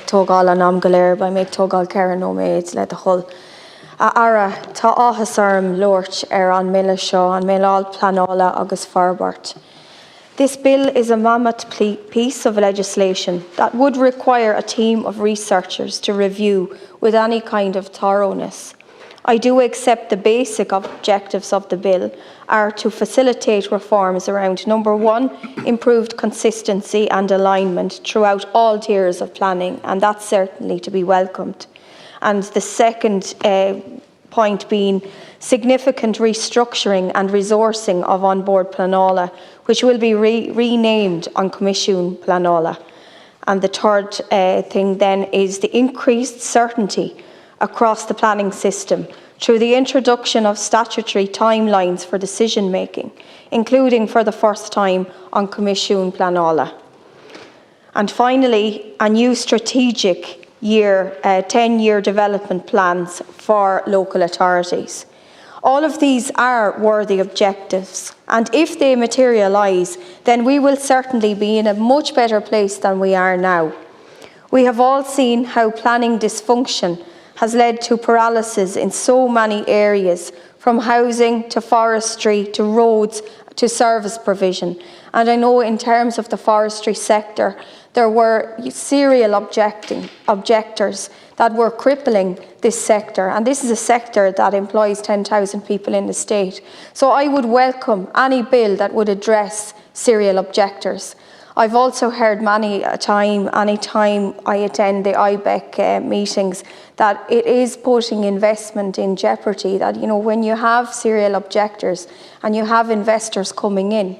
tógáil an am goléir ba méid tógáil Carol Nolan le a chul. Ara tá áthas orm Lort an mille seo an méall planála agus farbart. This bill is a mammoth piece of legislation that would require a team of researchers to review with any kind of thoroughness. I do accept the basic objectives of the bill are to facilitate reforms around number one, improved consistency and alignment throughout all tiers of planning, and that's certainly to be welcomed. And the second point being significant restructuring and resourcing of onboard Planála, which will be renamed on Comisiún Planála. And the third thing then is the increased certainty across the planning system through the introduction of statutory timelines for decision making, including for the first time on Comisiún Planála. And finally, a new strategic 10-year development plans for local authorities. All of these are worthy objectives, and if they materialise, then we will certainly be in a much better place than we are now. We have all seen how planning dysfunction has led to paralysis in so many areas, from housing to forestry to roads to service provision. And I know in terms of the forestry sector, there were serial objectors that were crippling this sector, and this is a sector that employs 10,000 people in the state. So I would welcome any bill that would address serial objectors. I've also heard anytime I attend the IBEC meetings, that it is putting investment in jeopardy, that when you have serial objectors and you have investors coming in,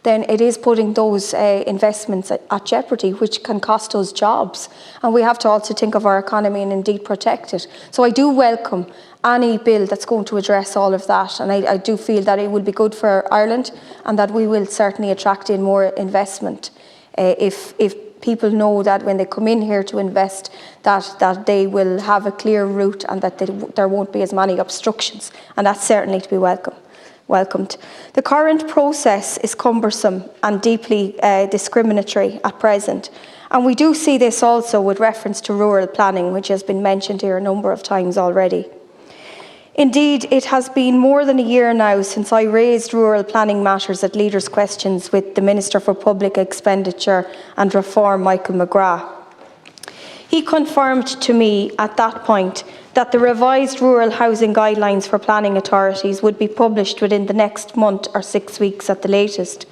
then it is putting those investments at jeopardy, which can cost us jobs. And we have to also think of our economy and indeed protect it. So I do welcome any bill that's going to address all of that. And I do feel that it will be good for Ireland and that we will certainly attract in more investment if people know that when they come in here to invest, that they will have a clear route and that there won't be as many obstructions. And that's certainly to be welcomed. The current process is cumbersome and deeply discriminatory at present. And we do see this also with reference to rural planning, which has been mentioned here a number of times already. Indeed, it has been more than a year now since I raised rural planning matters at Leaders' Questions with the Minister for Public Expenditure and Reform, Michael McGrath. He confirmed to me at that point that the revised rural housing guidelines for planning authorities would be published within the next month or 6 weeks at the latest.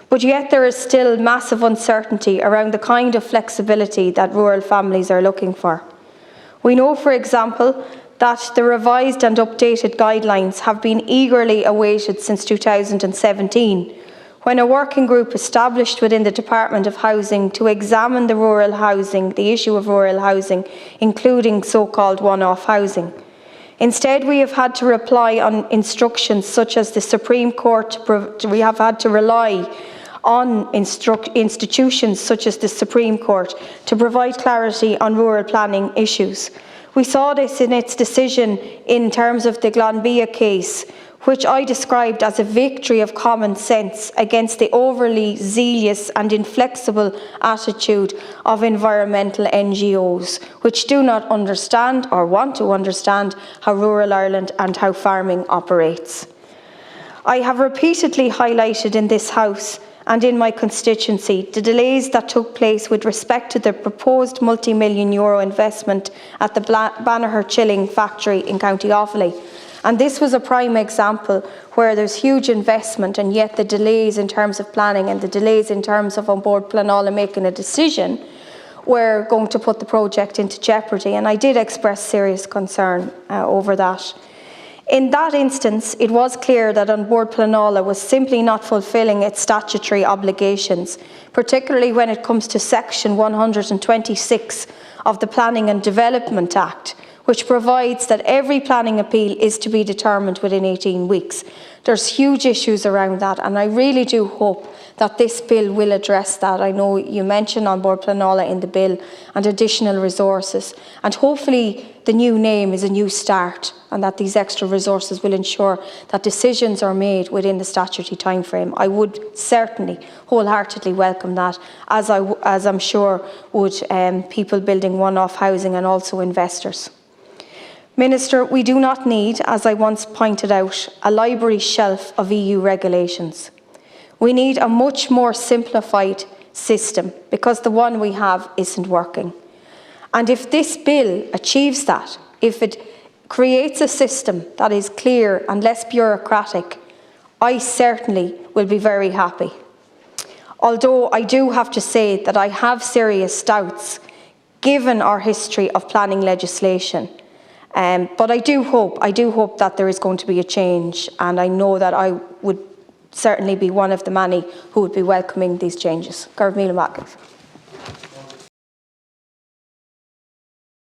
But yet there is still massive uncertainty around the kind of flexibility that rural families are looking for. We know, for example, that the revised and updated guidelines have been eagerly awaited since 2017, when a working group established within the Department of Housing to examine the issue of rural housing, including so-called one-off housing. Instead, we have had to rely on instructions such as the Supreme Court. We have had to rely on institutions such as the Supreme Court to provide clarity on rural planning issues. We saw this in its decision in terms of the Glanbia case, which I described as a victory of common sense against the overly zealous and inflexible attitude of environmental NGOs, which do not understand or want to understand how rural Ireland and how farming operates. I have repeatedly highlighted in this House and in my constituency the delays that took place with respect to the proposed multi-million euro investment at the Banagher Chilling factory in County Offaly. And this was a prime example where there's huge investment and yet the delays in terms of planning and the delays in terms of on board Planála making a decision were going to put the project into jeopardy, and I did express serious concern over that. In that instance, it was clear that on board Planála was simply not fulfilling its statutory obligations, particularly when it comes to Section 126 of the Planning and Development Act, which provides that every planning appeal is to be determined within 18 weeks. There's huge issues around that, and I really do hope that this bill will address that. I know you mentioned on board Planola in the bill and additional resources, and hopefully the new name is a new start, and that these extra resources will ensure that decisions are made within the statutory timeframe. I would certainly wholeheartedly welcome that, as I'm sure would people building one-off housing and also investors. Minister, we do not need, as I once pointed out, a library shelf of EU regulations. We need a much more simplified system, because the one we have isn't working. And if this bill achieves that, if it creates a system that is clear and less bureaucratic, I certainly will be very happy. Although I do have to say that I have serious doubts, given our history of planning legislation. But I do hope that there is going to be a change, and I know that I would certainly be one of the many who would be welcoming these changes. Carol Nolan.